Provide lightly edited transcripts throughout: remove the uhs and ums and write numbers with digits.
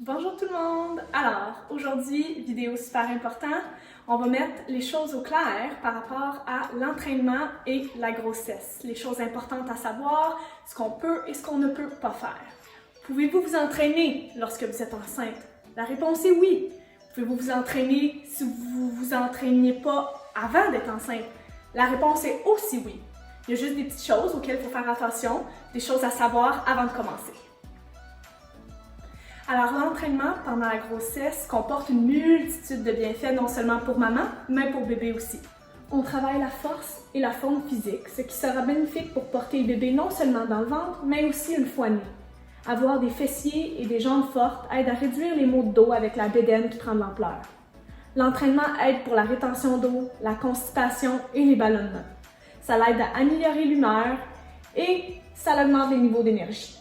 Bonjour tout le monde! Alors, aujourd'hui, vidéo super importante, on va mettre les choses au clair par rapport à l'entraînement et la grossesse. Les choses importantes à savoir, ce qu'on peut et ce qu'on ne peut pas faire. Pouvez-vous vous entraîner lorsque vous êtes enceinte? La réponse est oui. Pouvez-vous vous entraîner si vous vous entraîniez pas avant d'être enceinte? La réponse est aussi oui. Il y a juste des petites choses auxquelles il faut faire attention, des choses à savoir avant de commencer. Alors, l'entraînement pendant la grossesse comporte une multitude de bienfaits, non seulement pour maman, mais pour bébé aussi. On travaille la force et la forme physique, ce qui sera bénéfique pour porter le bébé non seulement dans le ventre, mais aussi une fois né. Avoir des fessiers et des jambes fortes aide à réduire les maux de dos avec la bédaine qui prend de l'ampleur. L'entraînement aide pour la rétention d'eau, la constipation et les ballonnements. Ça l'aide à améliorer l'humeur et ça augmente les niveaux d'énergie.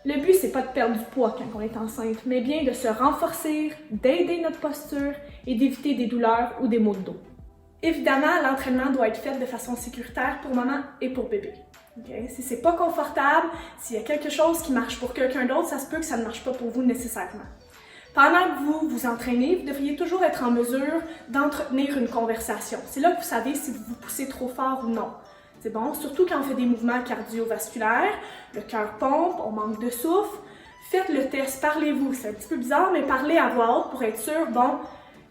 Le but, c'est pas de perdre du poids quand on est enceinte, mais bien de se renforcer, d'aider notre posture et d'éviter des douleurs ou des maux de dos. Évidemment, l'entraînement doit être fait de façon sécuritaire pour maman et pour bébé. Okay? Si c'est pas confortable, s'il y a quelque chose qui marche pour quelqu'un d'autre, ça se peut que ça ne marche pas pour vous nécessairement. Pendant que vous vous entraînez, vous devriez toujours être en mesure d'entretenir une conversation. C'est là que vous savez si vous vous poussez trop fort ou non. C'est bon, surtout quand on fait des mouvements cardiovasculaires, le cœur pompe, on manque de souffle. Faites le test, parlez-vous. C'est un petit peu bizarre, mais parlez à voix haute pour être sûr, bon,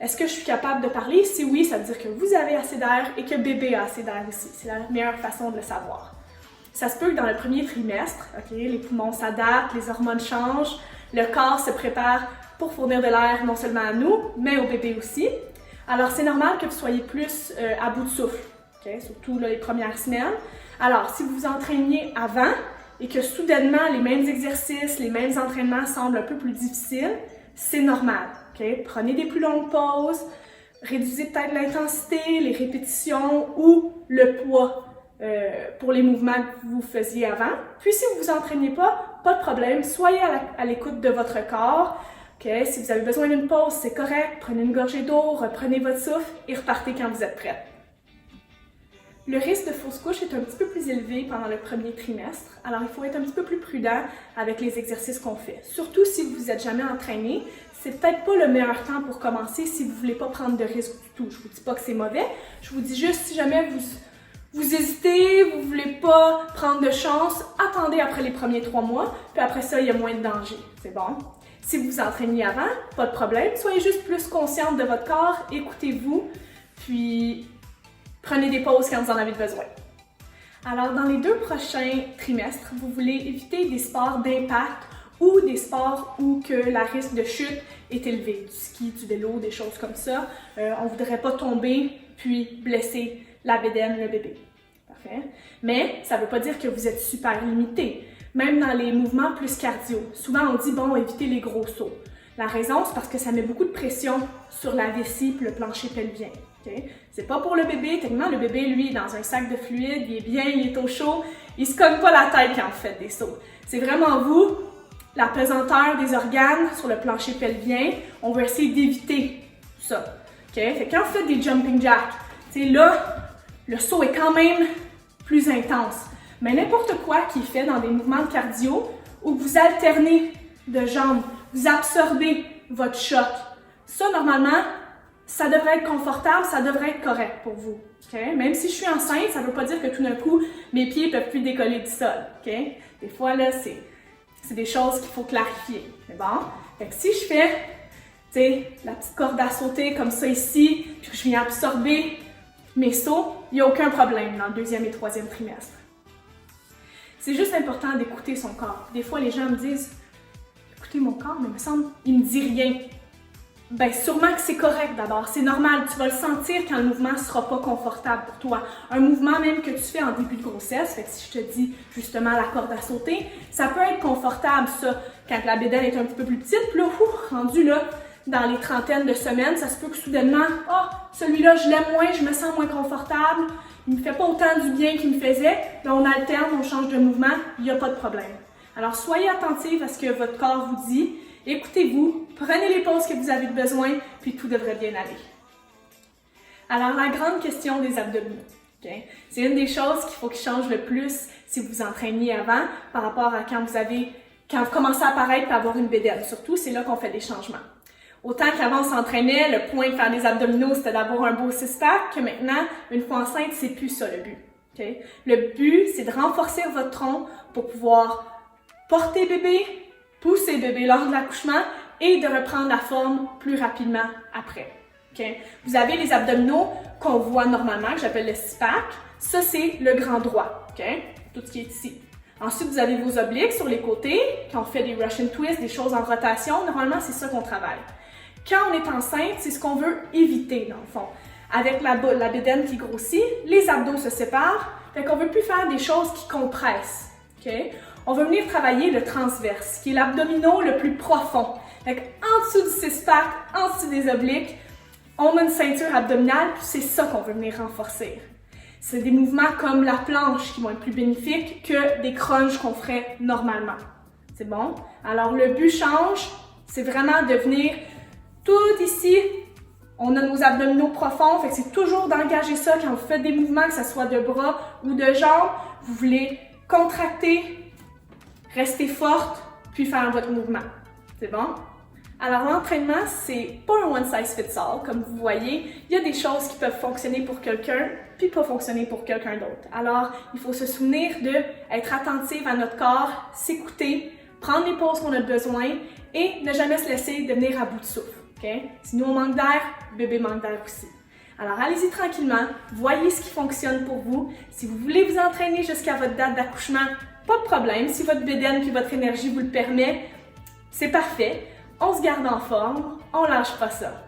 est-ce que je suis capable de parler? Si oui, ça veut dire que vous avez assez d'air et que bébé a assez d'air aussi. C'est la meilleure façon de le savoir. Ça se peut que dans le premier trimestre, les poumons s'adaptent, les hormones changent, le corps se prépare pour fournir de l'air non seulement à nous, mais au bébé aussi. Alors, c'est normal que vous soyez plus à bout de souffle. Surtout les premières semaines. Alors, si vous vous entraîniez avant et que soudainement les mêmes exercices, les mêmes entraînements semblent un peu plus difficiles, c'est normal. Prenez des plus longues pauses, réduisez peut-être l'intensité, les répétitions ou le poids pour les mouvements que vous faisiez avant. Puis si vous ne vous entraînez pas, pas de problème, soyez à l'écoute de votre corps. Si vous avez besoin d'une pause, c'est correct, prenez une gorgée d'eau, reprenez votre souffle et repartez quand vous êtes prête. Le risque de fausse couche est un petit peu plus élevé pendant le premier trimestre, alors il faut être un petit peu plus prudent avec les exercices qu'on fait. Surtout si vous vous êtes jamais entraîné, c'est peut-être pas le meilleur temps pour commencer si vous voulez pas prendre de risques du tout. Je vous dis pas que c'est mauvais, je vous dis juste si jamais vous hésitez, vous voulez pas prendre de chance, attendez après les premiers 3 mois, puis après ça, il y a moins de danger. C'est bon? Si vous vous entraîniez avant, pas de problème, soyez juste plus consciente de votre corps, écoutez-vous, puis prenez des pauses quand vous en avez besoin. Alors, dans les 2 prochains trimestres, vous voulez éviter des sports d'impact ou des sports où que la risque de chute est élevé, du ski, du vélo, des choses comme ça. On ne voudrait pas tomber puis blesser la bédaine, le bébé. Parfait. Mais ça ne veut pas dire que vous êtes super limité. Même dans les mouvements plus cardio, souvent on dit bon, évitez les gros sauts. La raison, c'est parce que ça met beaucoup de pression sur la vessie et le plancher pelvien. C'est pas pour le bébé, techniquement le bébé lui est dans un sac de fluide, il est bien, il est au chaud, il se cogne pas la tête quand vous faites des sauts. C'est vraiment vous, la pesanteur des organes sur le plancher pelvien, on va essayer d'éviter ça. Fait que quand vous faites des jumping jacks, là, le saut est quand même plus intense. Mais n'importe quoi qui est fait dans des mouvements de cardio où vous alternez de jambes, vous absorbez votre choc, ça normalement, ça devrait être confortable, ça devrait être correct pour vous. Même si je suis enceinte, ça ne veut pas dire que tout d'un coup, mes pieds ne peuvent plus décoller du sol. Des fois, là, c'est des choses qu'il faut clarifier. C'est bon? Fait que si je fais la petite corde à sauter comme ça ici, puis que je viens absorber mes sauts, il n'y a aucun problème dans le 2e et 3e trimestre. C'est juste important d'écouter son corps. Des fois, les gens me disent « Écoutez mon corps, mais il me semble qu'il ne me dit rien. » Ben sûrement que c'est correct d'abord, c'est normal, tu vas le sentir quand le mouvement ne sera pas confortable pour toi. Un mouvement même que tu fais en début de grossesse, fait que si je te dis justement la corde à sauter, ça peut être confortable ça, quand la bédaine est un petit peu plus petite, puis là, rendu là, dans les trentaines de semaines, ça se peut que soudainement, celui-là je l'aime moins, je me sens moins confortable, il me fait pas autant du bien qu'il me faisait, là on alterne, on change de mouvement, il n'y a pas de problème. Alors soyez attentifs à ce que votre corps vous dit, écoutez-vous, prenez les pauses que vous avez besoin, puis tout devrait bien aller. Alors, la grande question des abdominaux. C'est une des choses qu'il faut qu'ils changent le plus si vous vous entraîniez avant par rapport à quand vous avez quand vous commencez à apparaître et à avoir une bédaine. Surtout, c'est là qu'on fait des changements. Autant qu'avant on s'entraînait, le point de faire des abdominaux, c'était d'avoir un beau six-pack, que maintenant, une fois enceinte, c'est plus ça le but. Okay? Le but, c'est de renforcer votre tronc pour pouvoir porter bébé, pousser bébé lors de l'accouchement et de reprendre la forme plus rapidement après. Okay? Vous avez les abdominaux qu'on voit normalement, que j'appelle le six-pack. Ça, c'est le grand droit. Okay? Tout ce qui est ici. Ensuite, vous avez vos obliques sur les côtés. Quand on fait des Russian twists, des choses en rotation, normalement, c'est ça qu'on travaille. Quand on est enceinte, c'est ce qu'on veut éviter, dans le fond. Avec la bédaine qui grossit, les abdos se séparent, fait qu'on ne veut plus faire des choses qui compressent. Okay? On va venir travailler le transverse, qui est l'abdominaux le plus profond. Fait en dessous du six-pack, en dessous des obliques, on a une ceinture abdominale, puis c'est ça qu'on veut venir renforcer. C'est des mouvements comme la planche qui vont être plus bénéfiques que des crunchs qu'on ferait normalement. C'est bon? Alors le but change, c'est vraiment de venir tout ici, on a nos abdominaux profonds, fait que c'est toujours d'engager ça quand vous faites des mouvements, que ce soit de bras ou de jambes. Vous voulez contracter, rester forte, puis faire votre mouvement. C'est bon? Alors l'entraînement, c'est pas un one size fits all. Comme vous voyez, il y a des choses qui peuvent fonctionner pour quelqu'un, puis pas fonctionner pour quelqu'un d'autre. Alors, il faut se souvenir d'être attentive à notre corps, s'écouter, prendre les pauses qu'on a besoin et ne jamais se laisser devenir à bout de souffle. Okay? Si nous on manque d'air, bébé manque d'air aussi. Alors allez-y tranquillement, voyez ce qui fonctionne pour vous. Si vous voulez vous entraîner jusqu'à votre date d'accouchement, pas de problème. Si votre bédaine puis votre énergie vous le permet, c'est parfait. On se garde en forme, on lâche pas ça.